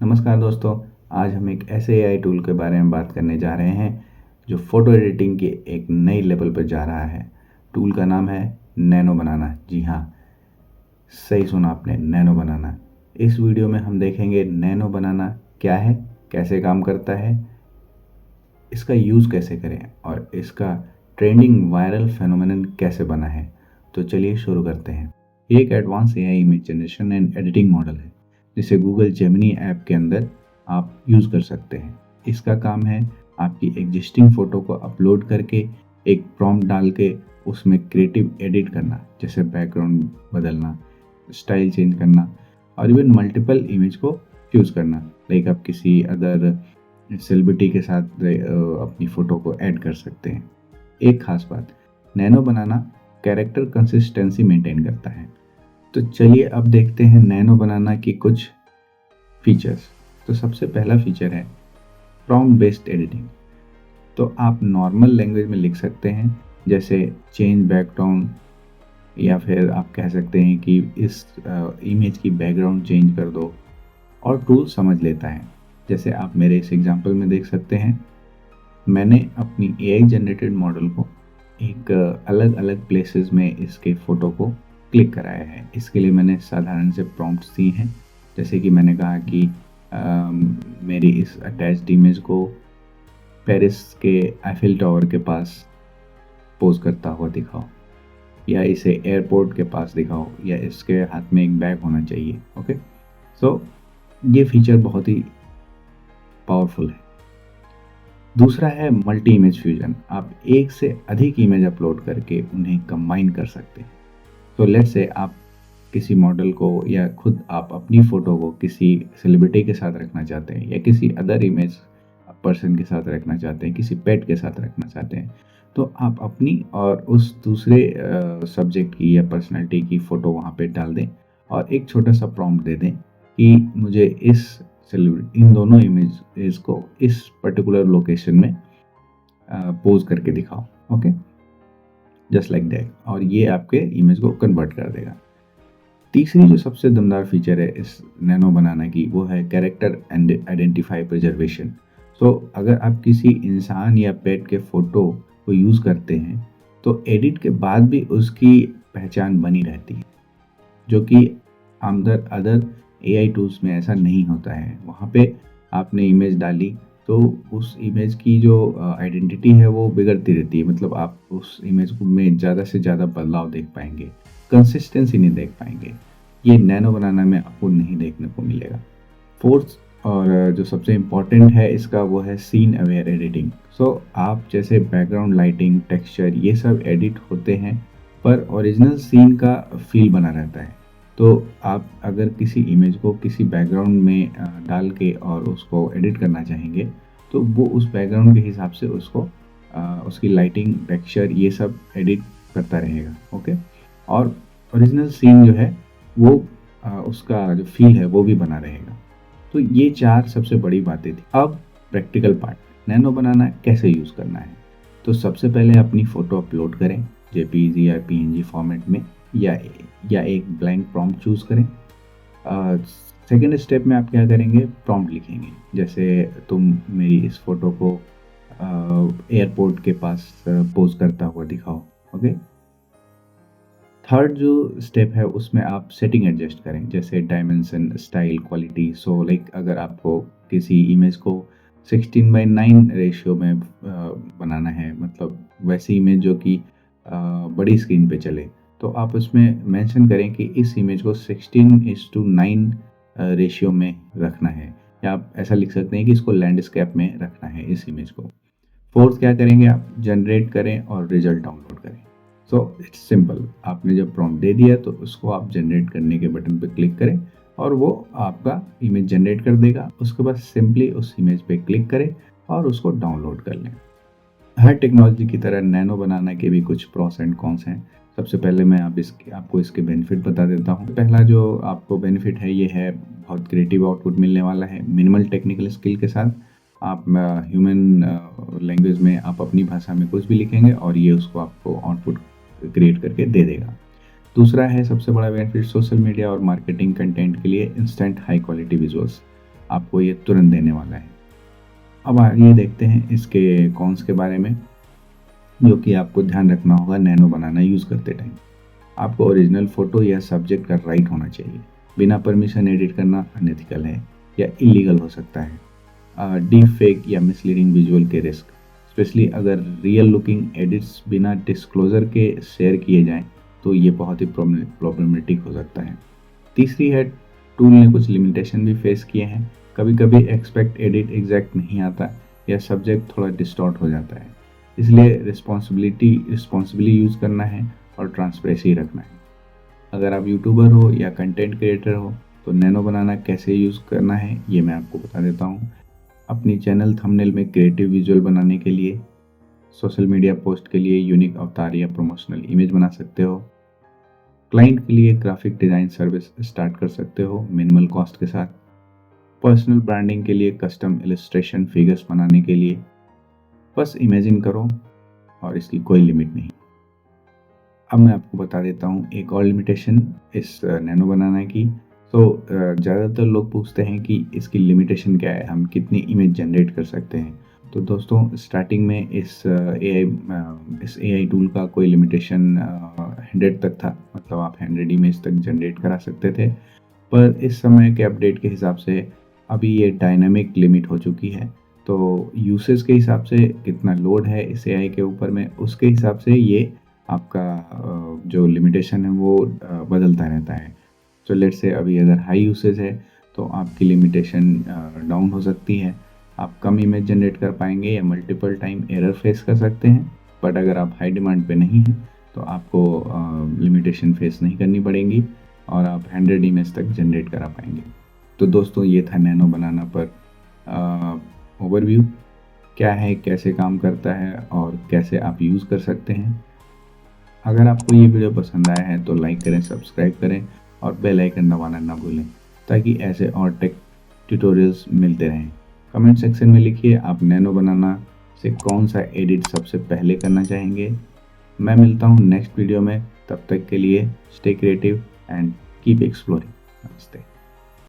नमस्कार दोस्तों। आज हम एक ऐसे एआई टूल के बारे में बात करने जा रहे हैं जो फ़ोटो एडिटिंग के एक नई लेवल पर जा रहा है। टूल का नाम है नैनो बनाना। जी हाँ, सही सुना आपने, नैनो बनाना। इस वीडियो में हम देखेंगे नैनो बनाना क्या है, कैसे काम करता है, इसका यूज़ कैसे करें और इसका ट्रेंडिंग वायरल फेनोमेनन कैसे बना है। तो चलिए शुरू करते हैं। ये एक advance AI image generation and editing model है जिसे गूगल जेमिनी ऐप के अंदर आप यूज़ कर सकते हैं। इसका काम है आपकी एग्जिस्टिंग फ़ोटो को अपलोड करके एक प्रॉम्प्ट डाल के उसमें क्रिएटिव एडिट करना, जैसे बैकग्राउंड बदलना, स्टाइल चेंज करना और इवन मल्टीपल इमेज को फ्यूज़ करना। लाइक आप किसी अदर सेलिब्रिटी के साथ अपनी फ़ोटो को ऐड कर सकते हैं। एक खास बात, नैनो बनाना कैरेक्टर कंसिस्टेंसी मेंटेन करता है। तो चलिए अब देखते हैं नैनो बनाना की कुछ फीचर्स। तो सबसे पहला फीचर है प्रॉम्प्ट बेस्ड एडिटिंग। तो आप नॉर्मल लैंग्वेज में लिख सकते हैं, जैसे चेंज बैकग्राउंड, या फिर आप कह सकते हैं कि इस इमेज की बैकग्राउंड चेंज कर दो, और टूल समझ लेता है। जैसे आप मेरे इस एग्जांपल में देख सकते हैं, मैंने अपनी एआई जनरेटेड मॉडल को एक अलग अलग प्लेसेस में इसके फ़ोटो को क्लिक कराया है। इसके लिए मैंने साधारण से प्रॉम्प्ट्स दी हैं, जैसे कि मैंने कहा कि मेरी इस अटैच्ड इमेज को पेरिस के आईफिल टावर के पास पोज करता हुआ दिखाओ, या इसे एयरपोर्ट के पास दिखाओ, या इसके हाथ में एक बैग होना चाहिए। ओके, सो ये फीचर बहुत ही पावरफुल है। दूसरा है मल्टी इमेज फ्यूजन। आप एक से अधिक इमेज अपलोड करके उन्हें कंबाइन कर सकते हैं। तो लेट्स से आप किसी मॉडल को या खुद आप अपनी फ़ोटो को किसी सेलिब्रिटी के साथ रखना चाहते हैं, या किसी अदर इमेज पर्सन के साथ रखना चाहते हैं, किसी पेट के साथ रखना चाहते हैं, तो आप अपनी और उस दूसरे सब्जेक्ट की या पर्सनैलिटी की फ़ोटो वहाँ पे डाल दें और एक छोटा सा प्रॉम्प्ट दे दें कि मुझे इन दोनों इमेज को इस पर्टिकुलर लोकेशन में पोज करके दिखाओ। ओके, जस्ट लाइक दैट, और ये आपके इमेज को कन्वर्ट कर देगा। तीसरी जो सबसे दमदार फीचर है इस नैनो बनाना की, वो है कैरेक्टर एंड आइडेंटिफाई प्रिजर्वेशन। सो अगर आप किसी इंसान या पेट के फ़ोटो को यूज़ करते हैं तो एडिट के बाद भी उसकी पहचान बनी रहती है, जो कि अदर एआई टूल्स में ऐसा नहीं होता है। वहाँ पे आपने इमेज डाली तो उस इमेज की जो आइडेंटिटी है वो बिगड़ती रहती है। मतलब आप उस इमेज को में ज़्यादा से ज़्यादा बदलाव देख पाएंगे, कंसिस्टेंसी नहीं देख पाएंगे। ये नैनो बनाना में आपको नहीं देखने को मिलेगा। फोर्थ और जो सबसे इम्पॉर्टेंट है इसका, वो है सीन अवेयर एडिटिंग। सो आप जैसे बैकग्राउंड लाइटिंग, टेक्सचर, ये सब एडिट होते हैं, पर ओरिजिनल सीन का फील बना रहता है। तो आप अगर किसी इमेज को किसी बैकग्राउंड में डाल के और उसको एडिट करना चाहेंगे, तो वो उस बैकग्राउंड के हिसाब से उसको उसकी लाइटिंग, टेक्सचर, ये सब एडिट करता रहेगा। ओके, और ओरिजिनल सीन जो है वो उसका जो फील है वो भी बना रहेगा। तो ये 4 सबसे बड़ी बातें थी। अब प्रैक्टिकल पार्ट, नैनो बनाना कैसे यूज़ करना है। तो सबसे पहले अपनी फ़ोटो अपलोड करें जेपीजी या पीएनजी फॉर्मेट में, या एक ब्लैंक प्रॉम्प्ट चूज़ करें। सेकेंड स्टेप में आप क्या करेंगे, प्रॉम्प्ट लिखेंगे, जैसे तुम मेरी इस फ़ोटो को एयरपोर्ट के पास पोज करता हुआ दिखाओ। ओके, थर्ड जो स्टेप है उसमें आप सेटिंग एडजस्ट करें, जैसे dimension, style, quality. So like अगर आपको किसी इमेज को 16:9 रेशियो में बनाना है, मतलब वैसी इमेज जो कि बड़ी स्क्रीन पे चले, तो आप उसमें मेंशन करें कि इस इमेज को 16:9 रेशियो में रखना है, या आप ऐसा लिख सकते हैं कि इसको लैंडस्केप में रखना है इस इमेज को। फोर्थ क्या करेंगे, आप जनरेट करें और रिजल्ट डाउनलोड करें। सो इट्स सिंपल, आपने जब प्रॉम्प्ट दे दिया तो उसको आप जनरेट करने के बटन पर क्लिक करें और वो आपका इमेज जनरेट कर देगा। उसके बाद सिंपली उस इमेज पे क्लिक करें और उसको डाउनलोड कर लें। हर टेक्नोलॉजी की तरह नैनो बनाना के भी कुछ प्रॉस एंड कॉन्स हैं। सबसे पहले मैं आपको इसके बेनिफिट बता देता हूँ। पहला जो आपको बेनिफिट है ये है बहुत क्रिएटिव आउटपुट मिलने वाला है। मिनिमल टेक्निकल स्किल के साथ आप ह्यूमन लैंग्वेज में आप अपनी भाषा में कुछ भी लिखेंगे और ये उसको आपको आउटपुट क्रिएट करके दे देगा। दूसरा है सबसे बड़ा बेनिफिट, सोशल मीडिया और मार्केटिंग कंटेंट के लिए इंस्टेंट हाई क्वालिटी विजुअल्स। आपको ये तुरंत देने वाला है। अब आगे देखते हैं इसके कॉन्स के बारे में, जो कि आपको ध्यान रखना होगा नैनो बनाना यूज़ करते टाइम। आपको ओरिजिनल फ़ोटो या सब्जेक्ट का राइट होना चाहिए। बिना परमिशन एडिट करना अनएथिकल है या इलीगल हो सकता है। डीप फेक या मिसलीडिंग विजुअल के रिस्क, स्पेशली अगर रियल लुकिंग एडिट्स बिना डिस्क्लोजर के शेयर किए जाएं तो ये बहुत ही प्रॉब्लमेटिक हो सकता है। तीसरी है, टूल ने कुछ लिमिटेशन भी फेस किए हैं। कभी कभी एक्सपेक्ट एडिट एग्जैक्ट नहीं आता या सब्जेक्ट थोड़ा डिस्टॉर्ट हो जाता है, इसलिए रिस्पॉन्सिबली यूज़ करना है और ट्रांसपेरेंसी रखना है। अगर आप यूट्यूबर हो या कंटेंट क्रिएटर हो तो नैनो बनाना कैसे यूज़ करना है ये मैं आपको बता देता हूँ। अपनी चैनल थंबनेल में क्रिएटिव विजुअल बनाने के लिए, सोशल मीडिया पोस्ट के लिए यूनिक अवतार या प्रमोशनल इमेज बना सकते हो। क्लाइंट के लिए ग्राफिक डिज़ाइन सर्विस स्टार्ट कर सकते हो मिनिमल कॉस्ट के साथ। पर्सनल ब्रांडिंग के लिए कस्टम इलस्ट्रेशन फिगर्स बनाने के लिए। बस इमेजिन करो और इसकी कोई लिमिट नहीं। अब मैं आपको बता देता हूँ एक और लिमिटेशन इस नैनो बनाना की। तो ज़्यादातर लोग पूछते हैं कि इसकी लिमिटेशन क्या है, हम कितनी इमेज जनरेट कर सकते हैं। तो दोस्तों स्टार्टिंग में इस AI टूल का कोई लिमिटेशन 100 तक था, मतलब आप 100 इमेज तक जनरेट करा सकते थे। पर इस समय के अपडेट के हिसाब से अभी ये डायनामिक लिमिट हो चुकी है। तो यूसेज के हिसाब से कितना लोड है इस AI के ऊपर में, उसके हिसाब से ये आपका जो लिमिटेशन है वो बदलता रहता है। तो लेट्स से अभी अगर हाई यूसेज है तो आपकी लिमिटेशन डाउन हो सकती है, आप कम इमेज जनरेट कर पाएंगे या मल्टीपल टाइम एरर फेस कर सकते हैं। बट अगर आप हाई डिमांड पे नहीं हैं तो आपको लिमिटेशन फेस नहीं करनी पड़ेगी और आप 100 इमेज तक जनरेट करा पाएंगे। तो दोस्तों ये था नैनो बनाना पर ओवरव्यू, क्या है, कैसे काम करता है और कैसे आप यूज़ कर सकते हैं। अगर आपको ये वीडियो पसंद आया है तो लाइक करें, सब्सक्राइब करें और बेल आइकन दबाना ना भूलें, ताकि ऐसे और टेक ट्यूटोरियल्स मिलते रहें। कमेंट सेक्शन में लिखिए आप नैनो बनाना से कौन सा एडिट सबसे पहले करना चाहेंगे। मैं मिलता हूँ नेक्स्ट वीडियो में, तब तक के लिए stay creative and keep exploring. नमस्ते।